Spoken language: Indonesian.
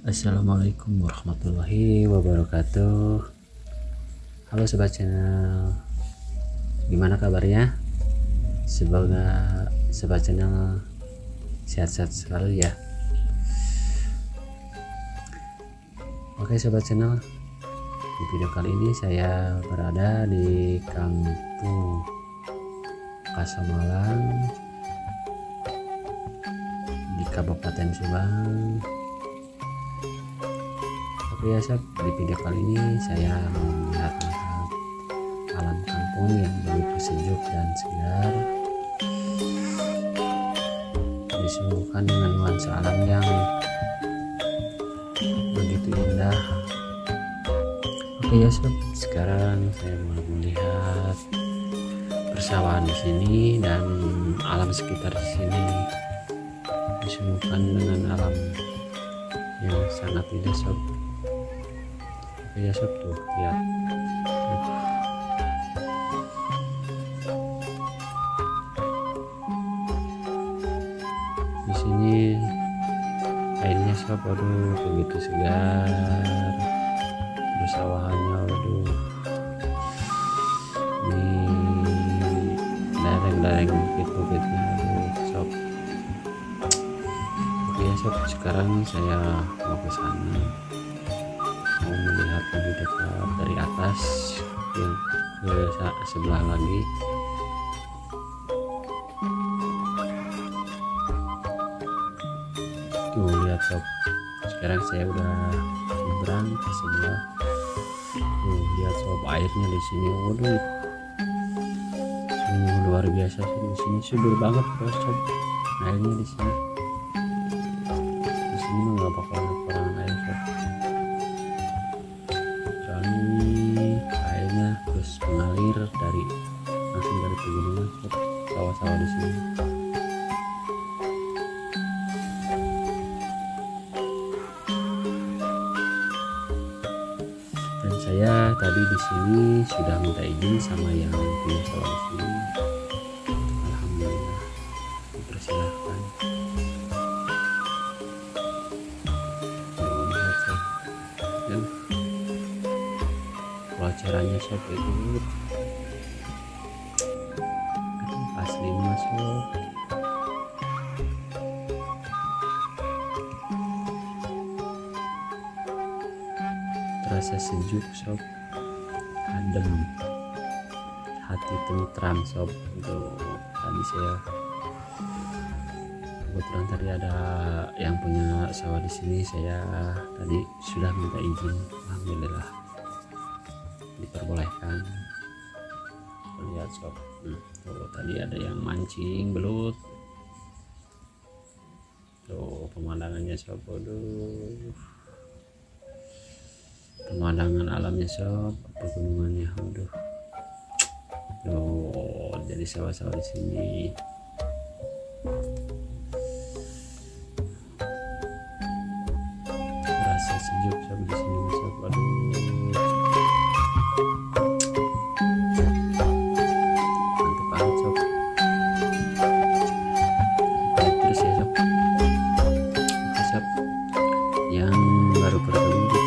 Assalamualaikum warahmatullahi wabarakatuh. Halo sobat channel, gimana kabarnya? Semoga sobat channel sehat-sehat selalu ya. Oke sobat channel, di video kali ini saya berada di Kampung Kasamalang di Kabupaten Subang. Oke ya sob, di video kali ini saya mau melihat alam kampung yang begitu sejuk dan segar, disuguhkan dengan nuansa alam yang begitu indah. Oke ya sob, sekarang saya mau melihat persawahan di sini dan alam sekitar di sini, disuguhkan dengan alam yang sangat indah sob. Ya sob, tuh lihat. Di sini airnya sob, waduh begitu segar. Terus sawahannya, waduh, ini lereng-lereng bukit-bukitnya, waduh sob. Oke ya sob, sekarang saya mau ke sana, mau melihat lebih dekat dari atas yang ke sebelah lagi. Tuh lihat sob, sekarang saya udah nyebrang ke sebelah. Tuh lihat sob, airnya di sini, waduh sungguh luar biasa sob. Di sini subur banget bos sob, airnya di sini. Di sini mah nggak bakal kekurangan air sob. Airnya terus mengalir langsung dari pegunungan ke sawah-sawah di sini. Dan saya tadi di sini sudah minta izin sama yang punya sawah di sini. Alhamdulillah dipersilahkan. Lihat sob, dan pelajarannya sob itu asli masuk. Terasa sejuk sob, adem, hati tentram sob. Itu tadi saya kebetulan tadi ada yang punya sawah di sini, saya tadi sudah minta izin, alhamdulillah diperbolehkan. Lihat sob, tuh tadi ada yang mancing belut. Tuh pemandangannya sob, waduh, pemandangan alamnya sob, pegunungannya, waduh. Tuh jadi sawah-sawah di sini. Rasa sejuk sob di sini sob, waduh. Yang baru bergabung di